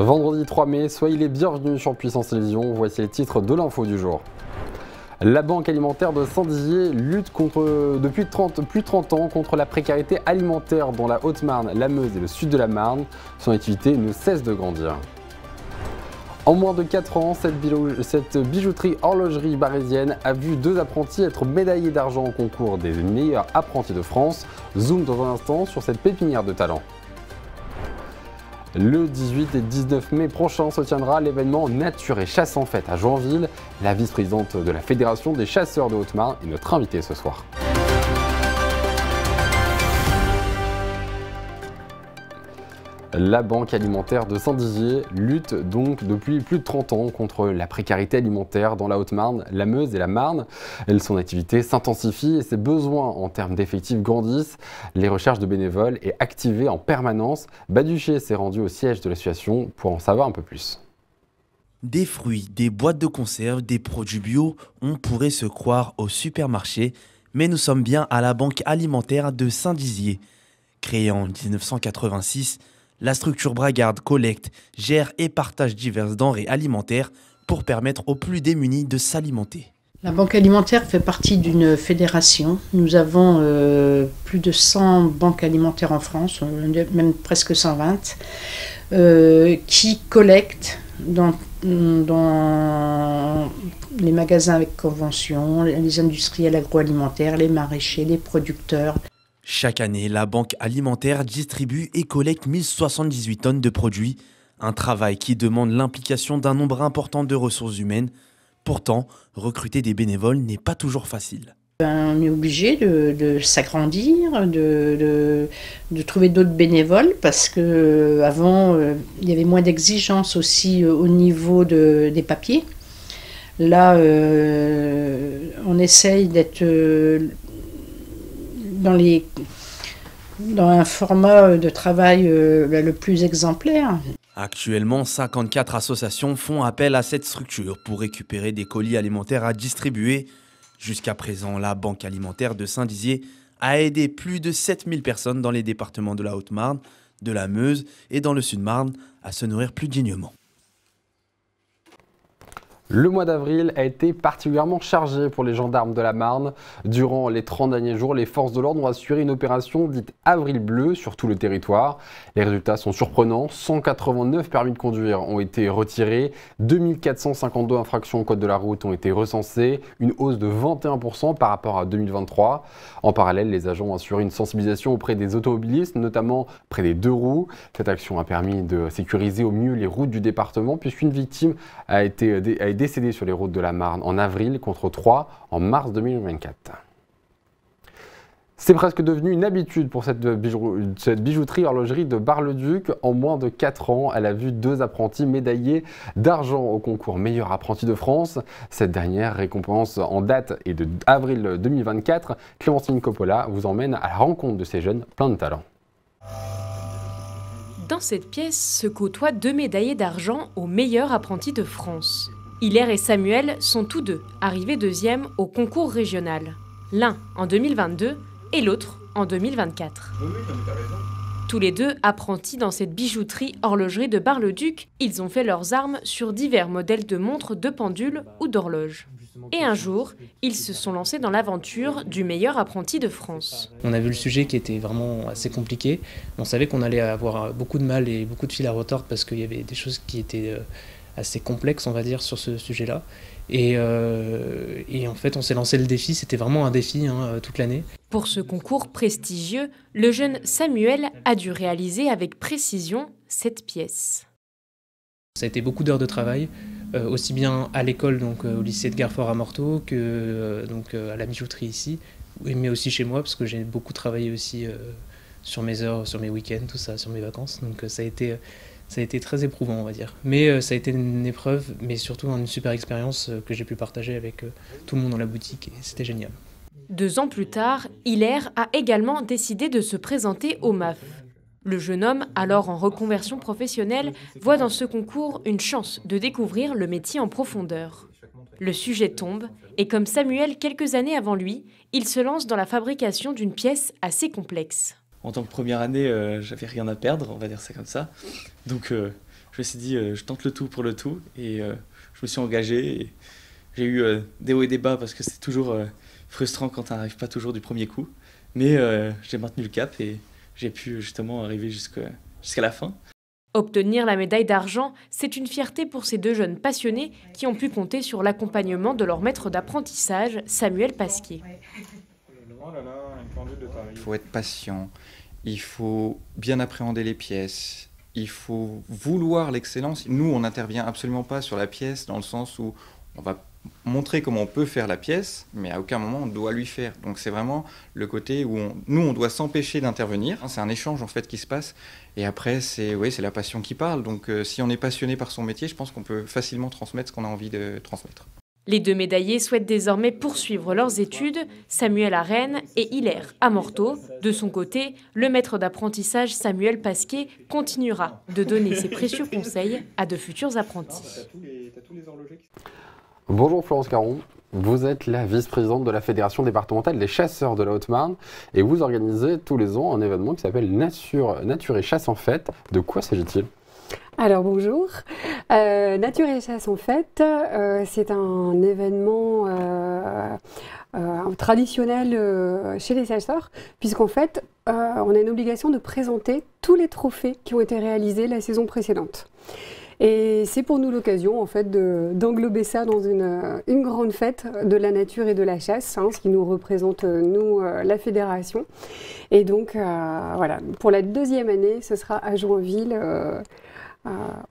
Vendredi 3 mai, soyez les bienvenus sur Puissance Télévisions, voici les titres de l'info du jour. La Banque alimentaire de Saint-Dizier lutte depuis plus de 30 ans contre la précarité alimentaire dans la Haute-Marne, la Meuse et le sud de la Marne. Son activité ne cesse de grandir. En moins de 4 ans, cette bijouterie horlogerie barésienne a vu 2 apprentis être médaillés d'argent au concours des meilleurs apprentis de France. Zoom dans un instant sur cette pépinière de talent. Le 18 et 19 mai prochain se tiendra l'événement Nature et Chasse en Fête à Joinville. La vice-présidente de la Fédération des chasseurs de Haute-Marne est notre invitée ce soir. La Banque alimentaire de Saint-Dizier lutte donc depuis plus de 30 ans contre la précarité alimentaire dans la Haute-Marne, la Meuse et la Marne. Son activité s'intensifie et ses besoins en termes d'effectifs grandissent. Les recherches de bénévoles est activée en permanence. Baduché s'est rendu au siège de l'association pour en savoir un peu plus. Des fruits, des boîtes de conserve, des produits bio, on pourrait se croire au supermarché, mais nous sommes bien à la Banque alimentaire de Saint-Dizier. Créée en 1986, la structure bragarde collecte, gère et partage diverses denrées alimentaires pour permettre aux plus démunis de s'alimenter. La Banque alimentaire fait partie d'une fédération. Nous avons plus de 100 banques alimentaires en France, même presque 120, qui collectent dans les magasins avec convention, les industriels agroalimentaires, les maraîchers, les producteurs. Chaque année, la Banque alimentaire distribue et collecte 1078 tonnes de produits, un travail qui demande l'implication d'un nombre important de ressources humaines. Pourtant, recruter des bénévoles n'est pas toujours facile. On est obligé de s'agrandir, de trouver d'autres bénévoles parce qu'avant, il y avait moins d'exigences aussi au niveau des papiers. Là, on essaye d'être dans un format de travail le plus exemplaire. Actuellement, 54 associations font appel à cette structure pour récupérer des colis alimentaires à distribuer. Jusqu'à présent, la Banque alimentaire de Saint-Dizier a aidé plus de 7000 personnes dans les départements de la Haute-Marne, de la Meuse et dans le Sud-Marne à se nourrir plus dignement. Le mois d'avril a été particulièrement chargé pour les gendarmes de la Marne. Durant les 30 derniers jours, les forces de l'ordre ont assuré une opération dite Avril Bleu sur tout le territoire. Les résultats sont surprenants. 189 permis de conduire ont été retirés, 2452 infractions au code de la route ont été recensées, une hausse de 21% par rapport à 2023. En parallèle, les agents ont assuré une sensibilisation auprès des automobilistes, notamment près des 2 roues. Cette action a permis de sécuriser au mieux les routes du département puisqu'une victime a été décédé sur les routes de la Marne en avril contre 3 en mars 2024. C'est presque devenu une habitude pour cette bijouterie horlogerie de Bar-le-Duc. En moins de 4 ans, elle a vu 2 apprentis médaillés d'argent au concours meilleur apprenti de France. Cette dernière récompense en date est de avril 2024. Clémentine Coppola vous emmène à la rencontre de ces jeunes pleins de talent. Dans cette pièce se côtoient 2 médaillés d'argent au meilleur apprenti de France. Hilaire et Samuel sont tous deux arrivés 2e au concours régional. L'un en 2022 et l'autre en 2024. Tous les 2 apprentis dans cette bijouterie horlogerie de Bar-le-Duc, ils ont fait leurs armes sur divers modèles de montres, de pendules ou d'horloges. Et un jour, ils se sont lancés dans l'aventure du meilleur apprenti de France. On a vu le sujet qui était vraiment assez compliqué. On savait qu'on allait avoir beaucoup de mal et beaucoup de fil à retordre parce qu'il y avait des choses qui étaient assez complexes, on va dire, sur ce sujet-là. Et en fait, on s'est lancé le défi. C'était vraiment un défi toute l'année. Pour ce concours prestigieux, le jeune Samuel a dû réaliser avec précision cette pièce. Ça a été beaucoup d'heures de travail, aussi bien à l'école, donc au lycée de Garfort à Morteau, que à la bijouterie ici, mais aussi chez moi, parce que j'ai beaucoup travaillé aussi sur mes heures, sur mes week-ends, tout ça, sur mes vacances. Donc ça a été très éprouvant, on va dire. Mais ça a été une épreuve, mais surtout une super expérience que j'ai pu partager avec tout le monde dans la boutique, et c'était génial. 2 ans plus tard, Hilaire a également décidé de se présenter au MAF. Le jeune homme, alors en reconversion professionnelle, voit dans ce concours une chance de découvrir le métier en profondeur. Le sujet tombe, et comme Samuel quelques années avant lui, il se lance dans la fabrication d'une pièce assez complexe. En tant que première année, j'avais rien à perdre, on va dire ça comme ça. Donc je je me suis dit, je tente le tout pour le tout. Et je me suis engagé. Et j'ai eu des hauts et des bas parce que c'est toujours frustrant quand tu n'arrives pas toujours du premier coup. Mais j'ai maintenu le cap et j'ai pu justement arriver jusqu'à la fin. Obtenir la médaille d'argent, c'est une fierté pour ces deux jeunes passionnés qui ont pu compter sur l'accompagnement de leur maître d'apprentissage, Samuel Pasquier. Il faut être patient, il faut bien appréhender les pièces, il faut vouloir l'excellence. Nous, on n'intervient absolument pas sur la pièce dans le sens où on va montrer comment on peut faire la pièce, mais à aucun moment on doit lui faire. Donc c'est vraiment le côté où on doit s'empêcher d'intervenir. C'est un échange en fait qui se passe. Et après, c'est la passion qui parle. Donc si on est passionné par son métier, je pense qu'on peut facilement transmettre ce qu'on a envie de transmettre. Les deux médaillés souhaitent désormais poursuivre leurs études, Samuel à Rennes et Hilaire à Morteau. De son côté, le maître d'apprentissage Samuel Pasquier continuera de donner ses précieux conseils à de futurs apprentis. Bonjour Florence Caron, vous êtes la vice-présidente de la Fédération départementale des chasseurs de la Haute-Marne et vous organisez tous les ans un événement qui s'appelle Nature et Chasse en Fête. De quoi s'agit-il ? Alors bonjour, Nature et Chasse en Fête, c'est un événement traditionnel chez les chasseurs, puisqu'en fait on a une obligation de présenter tous les trophées qui ont été réalisés la saison précédente. Et c'est pour nous l'occasion en fait d'englober ça dans une grande fête de la nature et de la chasse, hein, ce qui nous représente nous la fédération. Et donc voilà, pour la deuxième année, ce sera à Joinville.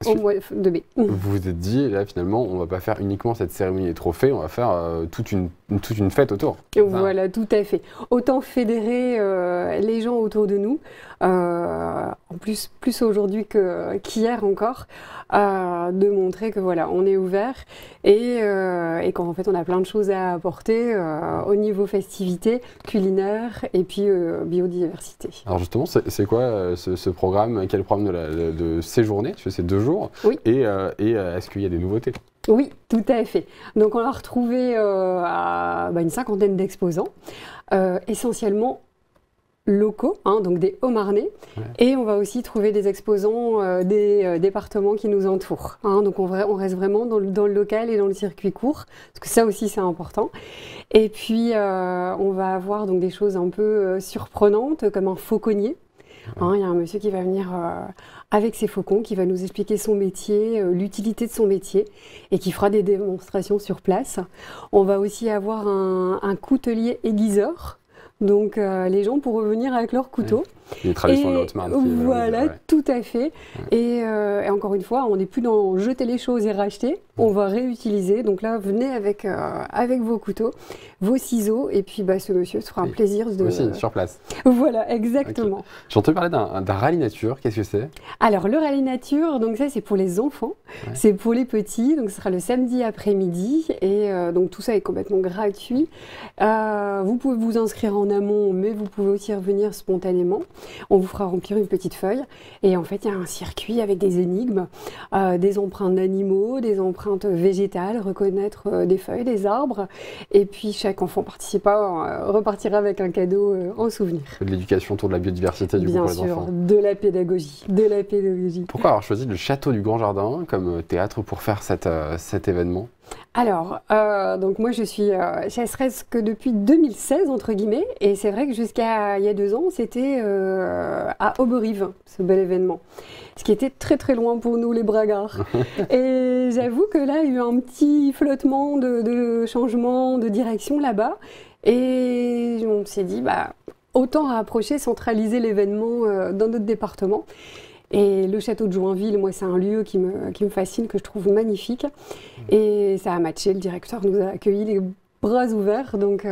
Au mois de mai. Vous vous êtes dit, là finalement, on ne va pas faire uniquement cette cérémonie des trophées, on va faire toute une fête autour. Voilà, tout à fait. Autant fédérer les gens autour de nous, en plus aujourd'hui qu'hier encore, de montrer que voilà, on est ouvert et qu'en fait on a plein de choses à apporter au niveau festivités, culinaire et puis biodiversité. Alors justement, c'est quoi ce programme? Quel est le programme de ces journées? Parce que c'est 2 jours. Oui. Et est-ce qu'il y a des nouveautés? Oui, tout à fait. Donc on a retrouvé une 50aine d'exposants, essentiellement locaux, hein, donc des Haut-Marnais, ouais. Et on va aussi trouver des exposants des départements qui nous entourent. Hein, donc on reste vraiment dans le local et dans le circuit court, parce que ça aussi c'est important. Et puis on va avoir donc des choses un peu surprenantes, comme un fauconnier. Hein, il y a un monsieur qui va venir avec ses faucons, qui va nous expliquer son métier, l'utilité de son métier, et qui fera des démonstrations sur place. On va aussi avoir un coutelier aiguiseur. Donc les gens pourront venir avec leur couteau. Une tradition de la Haute-Marne. Voilà, ouais. Tout à fait. Ouais. Et encore une fois, on n'est plus dans jeter les choses et racheter. On va réutiliser. Donc là, venez avec vos couteaux, vos ciseaux, et puis ce monsieur se fera un plaisir de... Aussi, sur place. Voilà, exactement. Okay. J'ai entendu parler d'un rallye nature. Qu'est-ce que c'est? Alors, le rallye nature, donc ça, c'est pour les enfants. Ouais. C'est pour les petits. Donc, ce sera le samedi après-midi. Et donc, tout ça est complètement gratuit. Vous pouvez vous inscrire en amont, mais vous pouvez aussi revenir spontanément. On vous fera remplir une petite feuille et en fait il y a un circuit avec des énigmes, des empreintes d'animaux, des empreintes végétales, reconnaître des feuilles, des arbres, et puis chaque enfant participant repartira avec un cadeau en souvenir. De l'éducation autour de la biodiversité du coup pour les enfants. Bien sûr, de la pédagogie. Pourquoi avoir choisi le château du Grand Jardin comme théâtre pour faire cet événement? Alors, donc moi je suis chasseresse que depuis 2016 entre guillemets, et c'est vrai que jusqu'à il y a 2 ans c'était à Auberive, ce bel événement, ce qui était très très loin pour nous les bragards. Et j'avoue que là il y a eu un petit flottement de changement de direction là-bas, et on s'est dit autant rapprocher, centraliser l'événement dans notre département. Et le château de Joinville, moi, c'est un lieu qui me fascine, que je trouve magnifique. Et ça a matché, le directeur nous a accueillis les bras ouverts, donc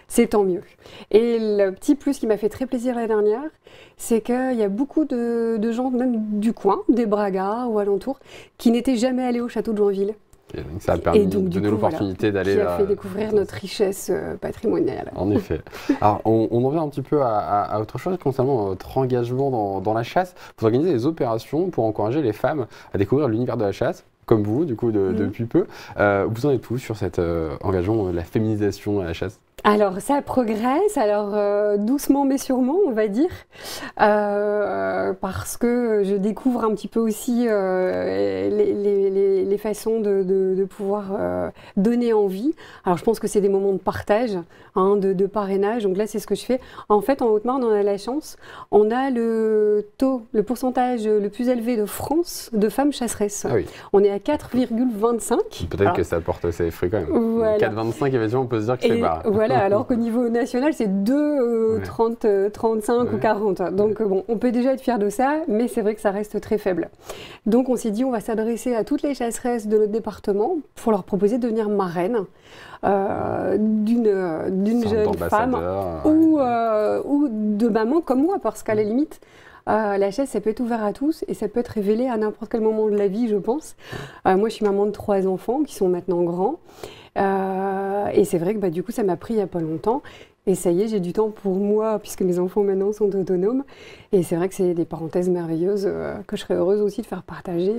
c'est tant mieux. Et le petit plus qui m'a fait très plaisir l'année dernière, c'est qu'il y a beaucoup de gens, même du coin, des bragards ou alentours, qui n'étaient jamais allés au château de Joinville. Et donc ça a permis de donner l'opportunité d'aller... Qui a fait découvrir notre richesse patrimoniale. En effet. Alors, on en vient un petit peu à autre chose concernant votre engagement dans la chasse. Vous organisez des opérations pour encourager les femmes à découvrir l'univers de la chasse, comme vous, du coup, depuis peu. Vous en êtes où sur cet engagement, la féminisation à la chasse? Alors ça progresse, doucement mais sûrement on va dire, parce que je découvre un petit peu aussi les façons de pouvoir donner envie. Alors je pense que c'est des moments de partage, hein, de parrainage, donc là c'est ce que je fais. En fait en Haute-Marne on a la chance, on a le pourcentage le plus élevé de France de femmes chasseresses. Ah oui. On est à 4,25. Peut-être que ça porte ses fruits quand même. Voilà. 4,25 effectivement on peut se dire que c'est bas. Voilà, alors qu'au niveau national, c'est 2, 30, 35 ou 40. Donc bon, on peut déjà être fier de ça, mais c'est vrai que ça reste très faible. Donc on s'est dit, on va s'adresser à toutes les chasseresses de notre département pour leur proposer de devenir marraine d'une jeune femme ou de maman comme moi, parce qu'à la limite, la chasse, ça peut être ouvert à tous et ça peut être révélé à n'importe quel moment de la vie, je pense. Moi, je suis maman de 3 enfants qui sont maintenant grands. Et c'est vrai que du coup, ça m'a pris il n'y a pas longtemps. Et ça y est, j'ai du temps pour moi, puisque mes enfants maintenant sont autonomes. Et c'est vrai que c'est des parenthèses merveilleuses que je serais heureuse aussi de faire partager.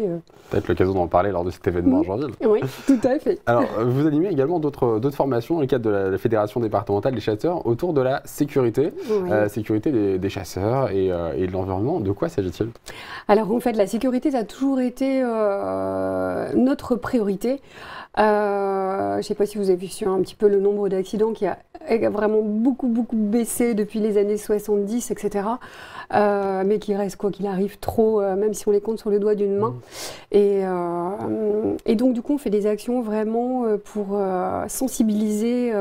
Peut-être l'occasion d'en parler lors de cet événement à Joinville. Oui, tout à fait. Alors, vous animez également d'autres formations dans le cadre de la Fédération départementale des chasseurs autour de la sécurité, sécurité des chasseurs et de l'environnement. De quoi s'agit-il? Alors, en fait, la sécurité, ça a toujours été notre priorité. Je ne sais pas si vous avez vu sur un petit peu le nombre d'accidents qui a vraiment beaucoup baissé depuis les années 70, etc. Mais qui reste, quoi qu'il arrive, trop, même si on les compte sur le doigt d'une main. Et donc, du coup, on fait des actions vraiment pour sensibiliser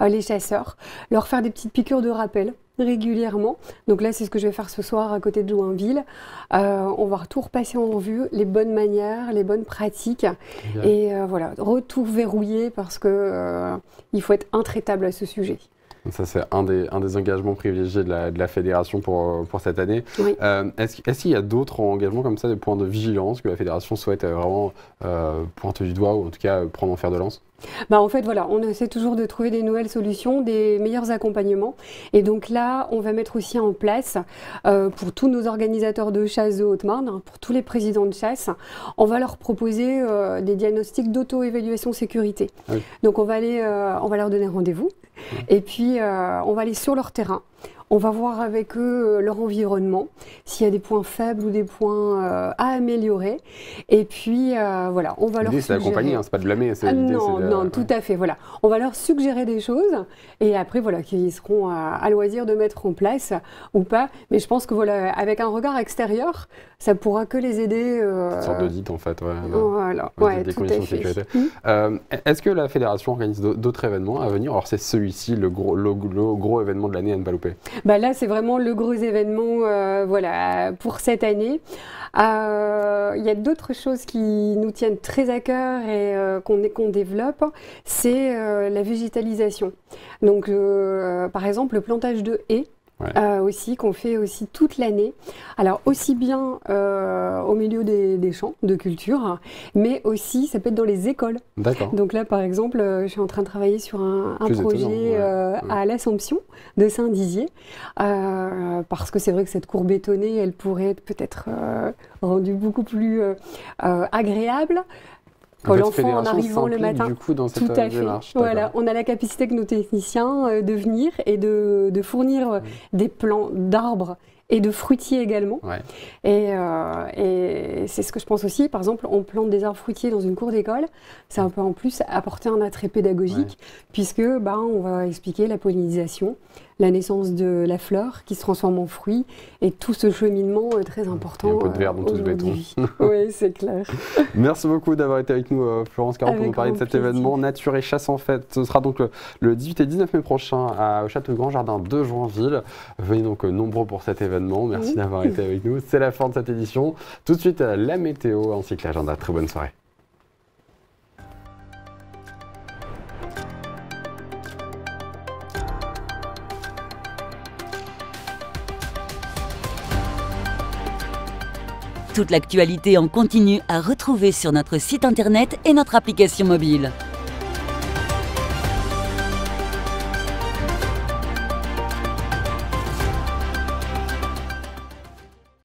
les chasseurs, leur faire des petites piqûres de rappel régulièrement. Donc là, c'est ce que je vais faire ce soir à côté de Joinville. On va tout repasser en revue, les bonnes manières, les bonnes pratiques. Et voilà, retour verrouillé parce que il faut être intraitable à ce sujet. Ça, c'est un des engagements privilégiés de la fédération pour cette année. Oui. Est-ce qu'il y a d'autres engagements comme ça, des points de vigilance que la fédération souhaite vraiment pointer du doigt ou en tout cas prendre en fer de lance? En fait, voilà, on essaie toujours de trouver des nouvelles solutions, des meilleurs accompagnements. Et donc là, on va mettre aussi en place, pour tous nos organisateurs de chasse de Haute-Marne, pour tous les présidents de chasse, on va leur proposer des diagnostics d'auto-évaluation sécurité. Oui. Donc on va leur donner rendez-vous. Et puis, on va aller sur leur terrain. On va voir avec eux leur environnement, s'il y a des points faibles ou des points à améliorer. Et puis, voilà, on va leur suggérer... L'idée, c'est d'accompagner, hein, c'est pas de blâmer. Non, tout à fait, voilà. On va leur suggérer des choses et après, voilà, qu'ils seront à loisir de mettre en place ou pas. Mais je pense que, voilà, avec un regard extérieur, ça pourra que les aider... Une sorte d'audit, en fait. Voilà, des conditions de sécurité. Est-ce que la fédération organise d'autres événements à venir? Alors, c'est celui-ci, le gros événement de l'année à ne pas louper. Là, c'est vraiment le gros événement voilà, pour cette année. Il y a d'autres choses qui nous tiennent très à cœur et qu'on développe, c'est la végétalisation. Donc, par exemple, le plantage de haies. Aussi, qu'on fait aussi toute l'année. Alors, aussi bien au milieu des champs de culture, mais aussi, ça peut être dans les écoles. D'accord. Donc là, par exemple, je suis en train de travailler sur un projet à l'Assomption de Saint-Dizier, parce que c'est vrai que cette cour bétonnée, elle pourrait être peut-être rendue beaucoup plus agréable. Pour l'enfant en arrivant le matin. Du coup, dans cette tout à fait. Démarche, voilà, on a la capacité avec nos techniciens de venir et de fournir des plants d'arbres et de fruitiers également. Et c'est ce que je pense aussi. Par exemple, on plante des arbres fruitiers dans une cour d'école. Ça peut en plus apporter un attrait pédagogique puisque on va expliquer la pollinisation, la naissance de la fleur qui se transforme en fruit et tout ce cheminement très important. Il y a un peu de verre dans tout ce béton. Oui, c'est clair. Merci beaucoup d'avoir été avec nous, Florence Caron, pour nous parler de cet événement Nature et Chasse en Fête. Ce sera donc le 18 et 19 mai prochain au Château Grand Jardin de Joinville. Venez donc nombreux pour cet événement. Merci d'avoir été avec nous. C'est la fin de cette édition. Tout de suite, la météo ainsi que l'agenda. Très bonne soirée. Toute l'actualité en continu à retrouver sur notre site internet et notre application mobile.